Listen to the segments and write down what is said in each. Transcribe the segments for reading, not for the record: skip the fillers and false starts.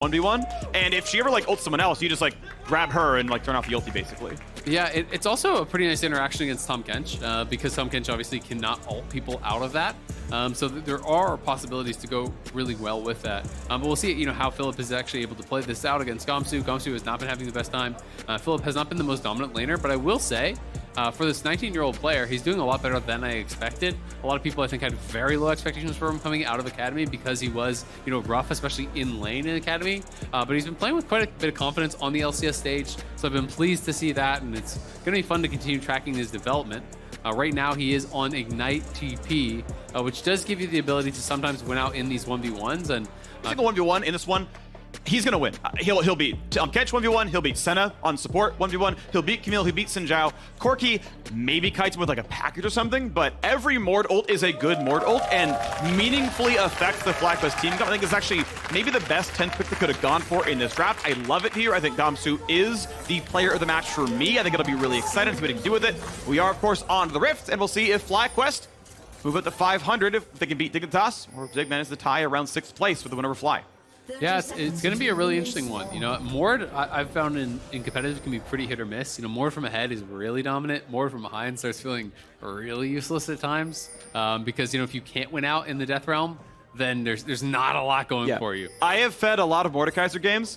1v1, and if she ever like ults someone else, you just like grab her and like turn off the ulti basically. Yeah, it's also a pretty nice interaction against Tahm Kench because Tahm Kench obviously cannot ult people out of that. So there are possibilities to go really well with that. But we'll see, how Philip is actually able to play this out against Gamsu. Gamsu has not been having the best time. Philip has not been the most dominant laner, but I will say, for this 19-year-old player, he's doing a lot better than I expected. A lot of people, I think, had very low expectations for him coming out of Academy because he was, rough, especially in lane in Academy. But he's been playing with quite a bit of confidence on the LCS stage, so I've been pleased to see that, and it's going to be fun to continue tracking his development. Right now, he is on Ignite TP, which does give you the ability to sometimes win out in these 1v1s. And single 1v1 in this one, he's gonna win. He'll beat Kench 1v1, he'll beat Senna on support 1v1, he'll beat Camille, he'll beat XINZHAO. Corki maybe kites him with like a package or something, but every Mord ult is a good Mord ult and meaningfully affects the FlyQuest team. I think it's actually maybe the best 10th pick they could have gone for in this draft. I love it here. I think Gamsu is the player of the match for me. I think it'll be really exciting to see what he can do with it. We are, of course, on the Rift, and we'll see if FlyQuest move up to 500 if they can beat Dignitas, or if Dig manages to tie around 6th place with the win over Fly. Yeah, it's going to be a really interesting one. Mord, I've found in competitive can be pretty hit or miss. Mord from ahead is really dominant. Mord from behind starts feeling really useless at times because, if you can't win out in the Death Realm, then there's not a lot going for you. I have fed a lot of Mordekaiser games.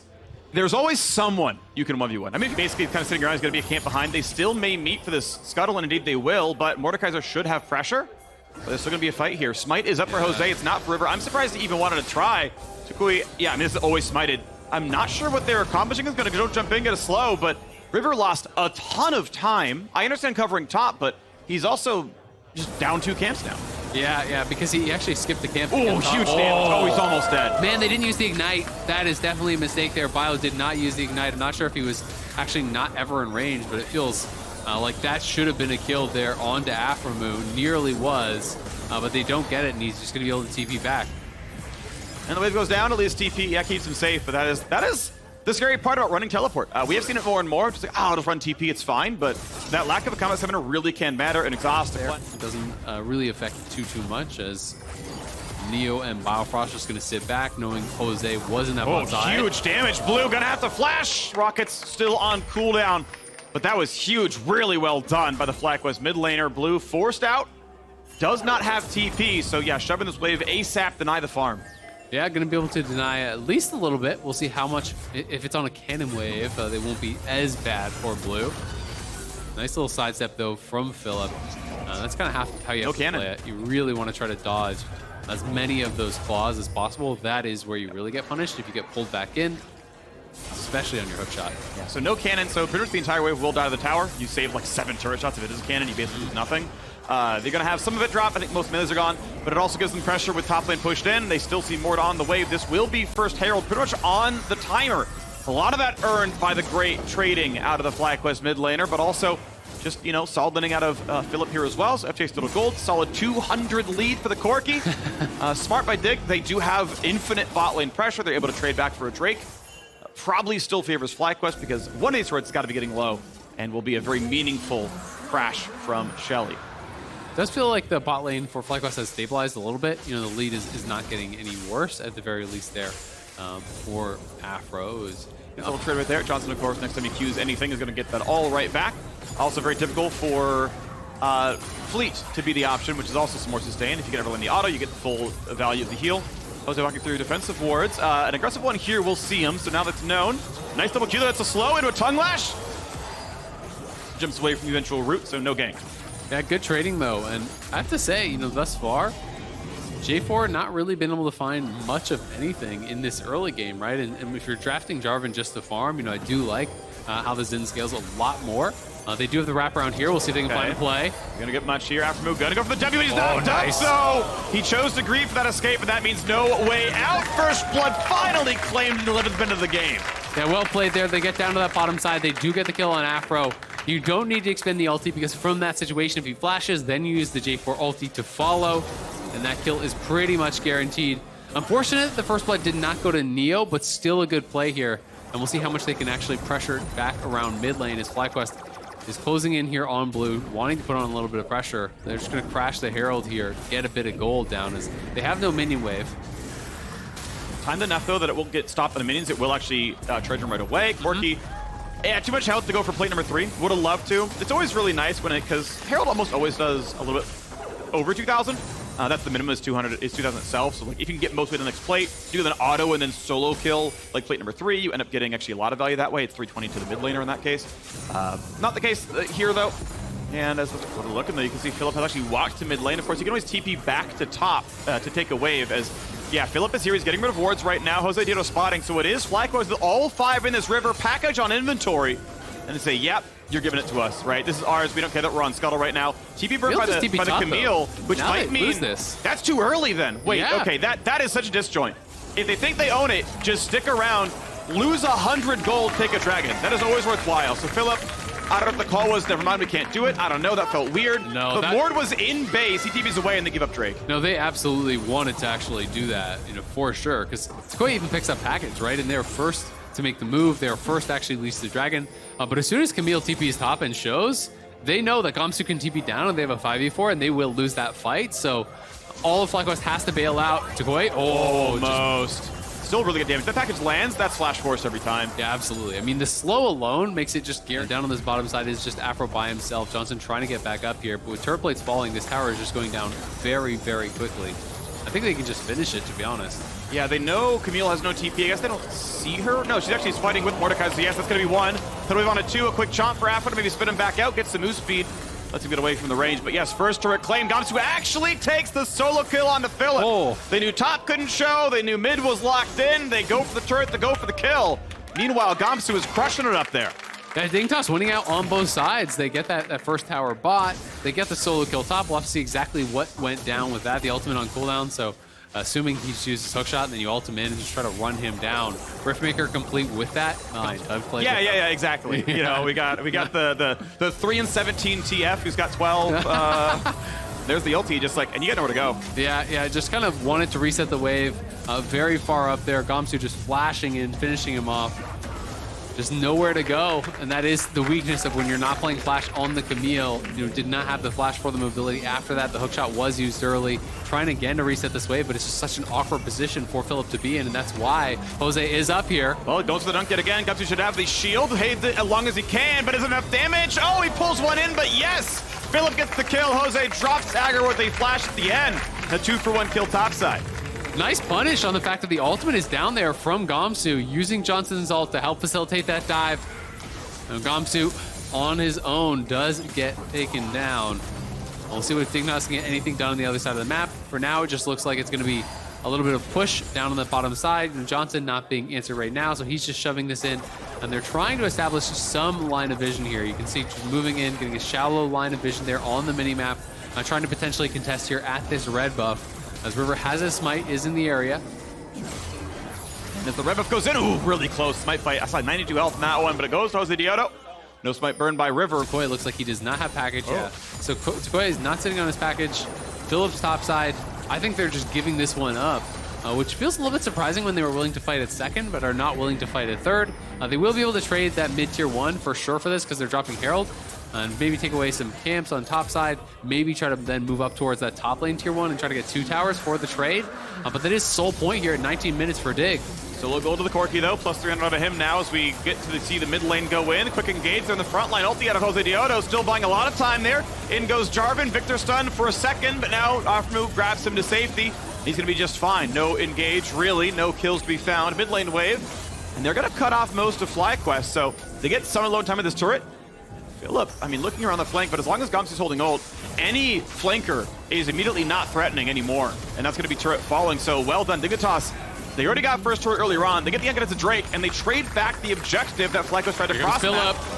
There's always someone you can 1v1. I mean, basically kind of sitting around is going to be a camp behind. They still may meet for this scuttle, and indeed they will, but Mordekaiser should have pressure. But there's still going to be a fight here. Smite is up for Jose. It's not for River. I'm surprised he even wanted to try. Tukui, yeah, I mean, this is always smited. I'm not sure what they're accomplishing. Is going to go jump in, get a slow, but River lost a ton of time. I understand covering top, but he's also just down 2 camps now. Yeah, because he actually skipped the camp. Oh, huge damage. Oh, he's almost dead. Man, they didn't use the Ignite. That is definitely a mistake there. Bio did not use the Ignite. I'm not sure if he was actually not ever in range, but it feels like that should have been a kill there onto Aframu. Nearly was, but they don't get it, and he's just going to be able to TP back. And the wave goes down, at least TP, keeps him safe, but that is the scary part about running teleport. We have seen it more and more, just like, I'll just run TP, it's fine, but that lack of a combat stamina really can matter and exhaust. It doesn't really affect too much, as Neo and Biofrost just going to sit back, knowing Jose wasn't that one side. Huge damage. Blue gonna have to flash. Rockets still on cooldown, but that was huge. Really well done by the FlyQuest mid laner. Blue forced out, does not have TP, so yeah, shoving this wave ASAP, deny the farm. Yeah, going to be able to deny at least a little bit. We'll see how much, if it's on a cannon wave, they won't be as bad for Blue. Nice little sidestep, though, from Philip. That's kind of how you have to play it. You really want to try to dodge as many of those claws as possible. That is where you really get punished if you get pulled back in, especially on your hook shot. Yeah, so no cannon, so pretty much the entire wave will die to the tower. You save like 7 turret shots. If it is a cannon, you basically lose nothing. They're going to have some of it drop. I think most melees are gone, but it also gives them pressure with top lane pushed in. They still see Mord on the wave. This will be first Herald pretty much on the timer. A lot of that earned by the great trading out of the FlyQuest mid laner, but also just, solid laning out of Philip here as well. So FJ still to gold. Solid 200 lead for the Corki. Smart by Dig. They do have infinite bot lane pressure. They're able to trade back for a Drake. Probably still favors FlyQuest because one of these turrets has got to be getting low and will be a very meaningful crash from Shelly. It does feel like the bot lane for FlyQuest has stabilized a little bit. The lead is not getting any worse, at the very least there for Afro. Little trade right there. Johnson, of course, next time he queues anything, is going to get that all right back. Also very typical for Fleet to be the option, which is also some more sustain. If you can ever win the auto, you get the full value of the heal. Jose walking through defensive wards. An aggressive one here, we'll see him, so now that's known. Nice double Q, that's a slow into a tongue lash. Jumps away from the eventual route, so no gank. Yeah, good trading though, and I have to say, thus far, J4 not really been able to find much of anything in this early game, right? And if you're drafting Jarvan just to farm, I do like how the Zen scales a lot more. They do have the wraparound here. We'll see if they can find a play. Gonna get much here. After move, gonna go for the W. He's not done, so he chose to grieve for that escape, but that means no way out. First blood finally claimed in the 11th minute of the game. Yeah, well played there. They get down to that bottom side. They do get the kill on Afro. You don't need to expend the ulti because from that situation, if he flashes, then you use the J4 ulti to follow, and that kill is pretty much guaranteed. Unfortunate, the first blood did not go to Neo, but still a good play here. And we'll see how much they can actually pressure back around mid lane as FlyQuest is closing in here on blue, wanting to put on a little bit of pressure. They're just going to crash the Herald here, get a bit of gold down as they have no minion wave. timed enough, though, that it won't get stopped by the minions. It will actually charge him right away. Morky, yeah, too much health to go for plate number 3. Would have loved to. It's always really nice when because Herald almost always does a little bit over 2,000. That's the minimum is 200, is 2,000 itself. So like if you can get most way to the next plate, do an auto and then solo kill like plate number 3, you end up getting actually a lot of value that way. It's 320 to the mid laner in that case. Not the case here though. And as we're looking though, you can see Philip has actually walked to mid lane. Of course, you can always TP back to top to take a wave as, yeah, Philip is here. He's getting rid of wards right now. JOSEDEODO spotting. So it is FlyQuest with all 5 in this river, package on inventory. And they say, yep, you're giving it to us, right? This is ours. We don't care that we're on Scuttle right now. TP burn by the Camille, which now might mean that's too early then. Wait, okay, that is such a disjoint. If they think they own it, just stick around, lose 100 gold, take a dragon. That is always worthwhile. So Philip, I don't know if the call was, never mind, we can't do it. I don't know, that felt weird. No, the ward was in base, he TP's away, and they give up Drake. No, they absolutely wanted to actually do that, for sure. Because Sequoia even picks up package, right? And they're first to make the move. They are first to actually release the dragon. But as soon as Camille TP's top and shows, they know that Gamsu can TP down and they have a 5v4 and they will lose that fight. So all of FlyQuest has to bail out. Sequoia, almost. Still really good damage. That package lands, that's Flash Force every time. Yeah, absolutely. I mean, the slow alone makes it just geared down on this bottom side is just Afro by himself. Johnson trying to get back up here, but with turret plates falling, this tower is just going down very, very quickly. I think they can just finish it, to be honest. Yeah, they know Camille has no TP. I guess they don't see her. No, she's actually fighting with Mordecai, so yes, that's going to be 1. Then we've on a 2, a quick chomp for Afro to maybe spin him back out, get some move speed. Lets him get away from the range. But yes, first turret claim. Gamsu actually takes the solo kill on the Philip. Oh. They knew top couldn't show. They knew mid was locked in. They go for the turret, they go for the kill. Meanwhile, Gamsu is crushing it up there. Yeah, Dignitas winning out on both sides. They get that first tower bot. They get the solo kill top. We'll have to see exactly what went down with that. The ultimate on cooldown, so assuming he just uses hookshot and then you ult him in and just try to run him down. Riftmaker complete with that. Yeah, exactly. You know, we got the 3 and 17 TF who's got 12. There's the ulti, just like, and you got nowhere to go. Yeah, just kind of wanted to reset the wave. Very far up there. Gamsu just flashing in, finishing him off. Just nowhere to go, and that is the weakness of when you're not playing Flash on the Camille. Did not have the Flash for the mobility after that. The hookshot was used early, trying again to reset this wave, but it's just such an awkward position for Philip to be in, and that's why Jose is up here. Well, he goes for the dunk yet again. Gamsu should have the shield, as long as he can, but isn't enough damage. Oh, he pulls one in, but yes! Philip gets the kill. Jose drops Aggro with a flash at the end. A 2-for-1 kill topside. Nice punish on the fact that the ultimate is down there from Gamsu, using Johnson's ult to help facilitate that dive. And Gamsu, on his own, does get taken down. We'll see what if Dignitas can get anything done on the other side of the map. For now, it just looks like it's going to be a little bit of push down on the bottom side. And Johnson not being answered right now, so he's just shoving this in. And they're trying to establish some line of vision here. You can see just moving in, getting a shallow line of vision there on the minimap. Trying to potentially contest here at this red buff. As River has a smite, is in the area. And if the red buff goes in, ooh, really close. Smite fight. I saw 92 health in that one, but it goes to JOSEDEODO. No smite burned by River. Sequoia looks like he does not have package yet. So Sequoia is not sitting on his package. Phillips topside. I think they're just giving this one up, which feels a little bit surprising when they were willing to fight at second, but are not willing to fight at third. They will be able to trade that mid-tier 1 for sure for this because they're dropping Herald. And maybe take away some camps on top side, maybe try to then move up towards that top lane tier 1 and try to get 2 towers for the trade. But that is sole point here at 19 minutes for Dig. Solo gold to the Corki though, plus 300 out of him now as we get to see the mid lane go in. Quick engage there in the front line. Ulti out of JOSEDEODO, still buying a lot of time there. In goes Jarvan, Victor stunned for a second, but now off move grabs him to safety. He's gonna be just fine. No engage, really, no kills to be found. Mid lane wave, and they're gonna cut off most of FlyQuest, so they get some alone time with this turret. Philip, I mean, looking around the flank, but as long as Gamsu's holding ult, any flanker is immediately not threatening anymore. And that's going to be turret falling, so well done. Dignitas, they already got first turret earlier on. They get the Uncut to Drake, and they trade back the objective that FlyQuest tried to cross.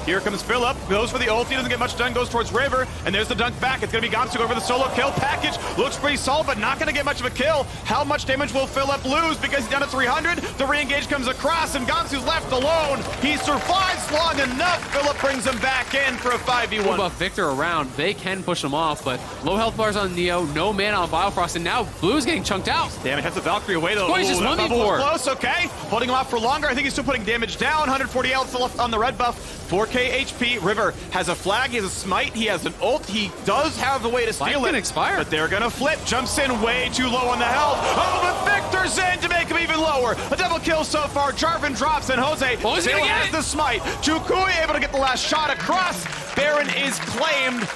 Here comes Philip, goes for the ult, he doesn't get much done, goes towards River, and there's the dunk back. It's going to be Gamsu over the solo kill. Package looks pretty solid, but not going to get much of a kill. How much damage will Philip lose? Because he's down to 300. The re-engage comes across, and Gamsu's left alone. He survives long enough. Philip brings him back in for a 5v1. Buff Victor around. They can push him off, but low health bars on Neo, no mana on Biofrost, and now Blue's getting chunked out. Damn it, has the Valkyrie away though. He's just 1v1 Level before. close, okay. Holding him off for longer. I think he's still putting damage down. 140 health left on the red buff. 4k HP. River has a flag. He has a smite. He has an ult. He does have the way to steal Life it. can expire. But they're going to flip. Jumps in way too low on the health. Oh, but Victor's in to make him even lower. A double kill so far. Jarvan drops and Jose still has the smite. Tukui able to get the last shot across. Baron is claimed.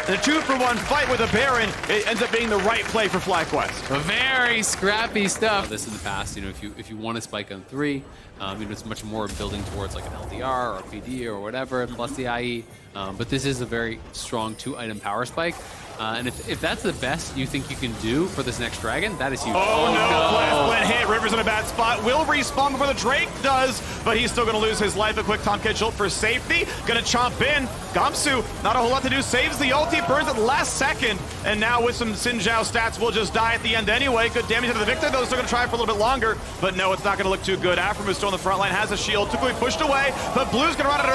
The 2-for-1 fight with a Baron, it ends up being the right play for FlyQuest. Very scrappy stuff. This in the past, if you want to spike on 3, it's much more building towards like an LDR or a PD or whatever, plus the IE. But this is a very strong 2-item power spike. And if that's the best you think you can do for this next dragon, that is huge. Oh, no. Blast blend hit. River's in a bad spot. Will respawn before the Drake does, but he's still going to lose his life. A quick Tom Kench ult for safety. Going to chomp in. Gamsu, not a whole lot to do. Saves the ulti, burns at the last second. And now with some XINZHAO stats, will just die at the end anyway. Good damage into the Victor, though. Still going to try for a little bit longer. But no, it's not going to look too good. Afram is still on the front line, has a shield. Tukui pushed away, but Blue's going to run out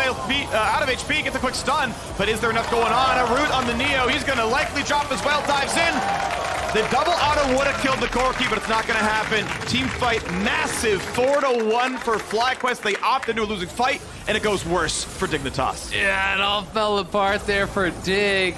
of HP, gets a quick stun. But is there enough going on? A root on the Neo. He's going to likely drop as well. Dives in. The double auto would have killed the Corki, but it's not going to happen. Team fight massive. 4-1 for FlyQuest. They opt into a losing fight, and it goes worse for Dignitas. Yeah, it all fell apart there for Dig.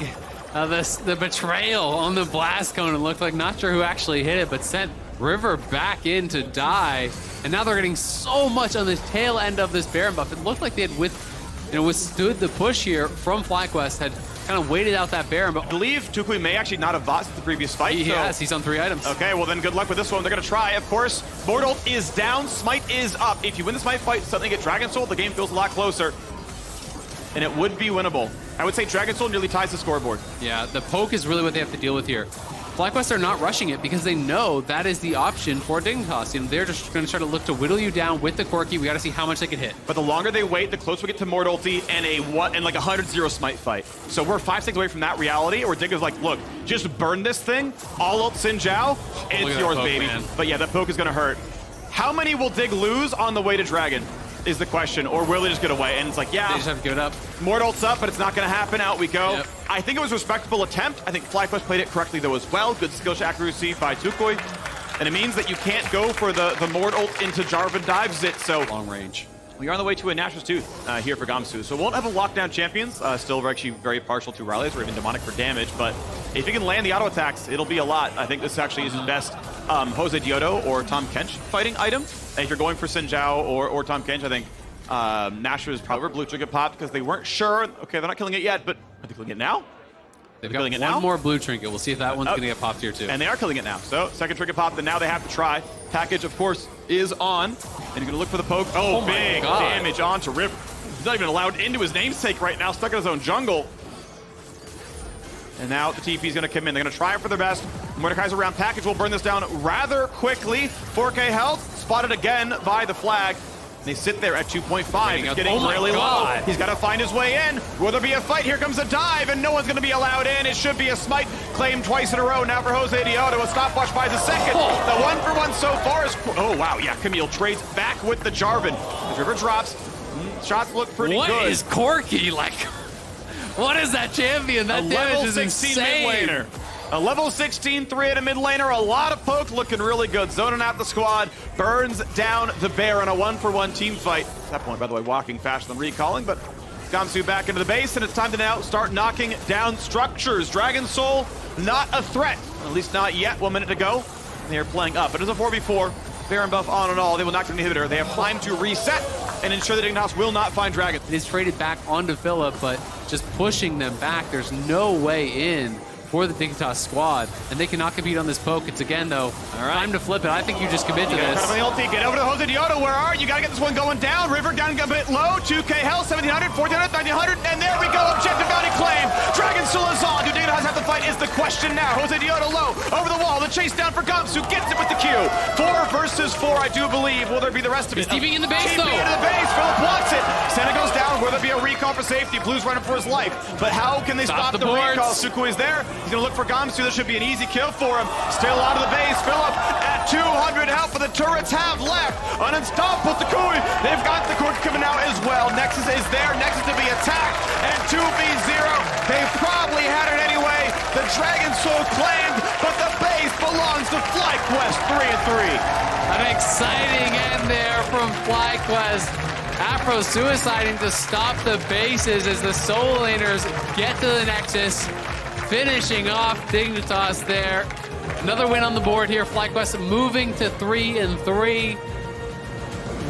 The betrayal on the blast cone. It looked like, not sure who actually hit it, but sent River back in to die. And now they're getting so much on the tail end of this Baron buff. It looked like they had withstood the push here from FlyQuest, had kind of waited out that Baron. But I believe Tukui may actually not have bought since the previous fight. He has. He's on 3 items. Okay, well then good luck with this one. They're going to try, of course. Mortal is down. Smite is up. If you win the Smite fight, suddenly get Dragon Soul, the game feels a lot closer. And it would be winnable. I would say Dragon Soul nearly ties the scoreboard. Yeah, the poke is really what they have to deal with here. FlyQuest are not rushing it because they know that is the option for Dignitas. They're just going to try to look to whittle you down with the Corki. We got to see how much they can hit. But the longer they wait, the closer we get to Mortality and like a 100-0 Smite fight. So we're 5 seconds away from that reality where Dig is like, look, just burn this thing, all ult XINZHAO, it's yours, poke, baby. Man. But yeah, that poke is going to hurt. How many will Dig lose on the way to Dragon is the question, or will they just get away? And it's like, yeah. They just have to give it up. Mortal's up, but it's not going to happen. Out we go. Yep. I think it was a respectable attempt. I think FlyQuest played it correctly, though, as well. Good skill accuracy by Tukui. And it means that you can't go for the Mortal into Jarvan dives it, so... Long range. We are on the way to a Nashor's Tooth here for Gamsu. So we won't have a lockdown champions. Still, we're actually very partial to Rallies or even Demonic for damage. But if you can land the auto attacks, it'll be a lot. I think this actually is his best JOSEDEODO or Tom Kench fighting item. And if you're going for XINZHAO or Tom Kench, I think Nashor is probably blue trinket popped because they weren't sure. Okay, they're not killing it yet, but are they killing it now? They've got one more blue trinket. We'll see if that one's going to get popped here, too. And they are killing it now. So, second trinket popped, and now they have to try. Package, of course, is on. And he's going to look for the poke. Oh, big damage onto River. He's not even allowed into his namesake right now, stuck in his own jungle. And now the TP is going to come in. They're going to try it for their best. Mordekaiser around. Package will burn this down rather quickly. 4K health, spotted again by the flag. They sit there at 2.5. It's getting really low. He's got to find his way in. Will there be a fight? Here comes a dive, and no one's going to be allowed in. It should be a smite claimed twice in a row. Now for JOSEDEODO, a stopwatch buys a second. The 1-for-1 so far is... Oh, wow. Yeah, Camille trades back with the Jarvan. The River drops. Shots look pretty good. What is Corki like? What is that champion? That damage is insane. Mid laner. A level 16 3 at a mid laner, a lot of poke, looking really good. Zoning out the squad, burns down the Baron, a 1-for-1 team fight. At that point, by the way, walking faster than recalling, but Gamsu back into the base, and it's time to now start knocking down structures. Dragon Soul, not a threat, at least not yet. 1 minute to go. They are playing up. It is a 4v4. Baron buff on and all. They will knock down the inhibitor. They have time to reset and ensure that Dignitas will not find Dragon. It is traded back onto Philip, but just pushing them back. There's no way in for the Dignitas squad, and they cannot compete on this poke. It's again, though, time to flip it. I think you just commit to this. Get over to JOSEDEODO. Where are you? Got to get this one going down. River down a bit low. 2K health, 1700, 1400, 1900, and there we go. Objective bounty claim. Dragon Soul is on. Do Dignitas have to fight is the question now. JOSEDEODO low, over the wall. The chase down for Gamsu. Gets it with the Q. 4 versus 4, I do believe. Will there be the rest of it? He's TPing in the base, though. TPing into the base. Philip blocks it. Senna goes down. Will there be a recall for safety? Blue's running for his life. But how can they stop the recall? Suku is there. He's going to look for Gamsu. This should be an easy kill for him. Still out of the base. Philip at 200 health, but the turrets have left. An unstoppable Tukui. They've got the Cork coming out as well. Nexus is there. Nexus to be attacked. And 2v0. They probably had it anyway. The Dragon Soul claimed, but the base belongs to FlyQuest 3-3. I think exciting end there from FlyQuest. Afro suiciding to stop the bases as the solo laners get to the Nexus, finishing off Dignitas there. Another win on the board here. FlyQuest moving to 3-3.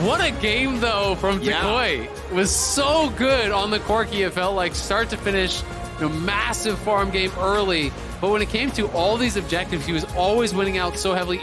What a game, though, from Decoy. It was so good on the Corki. It felt like start to finish, massive farm game early. But when it came to all these objectives, he was always winning out so heavily.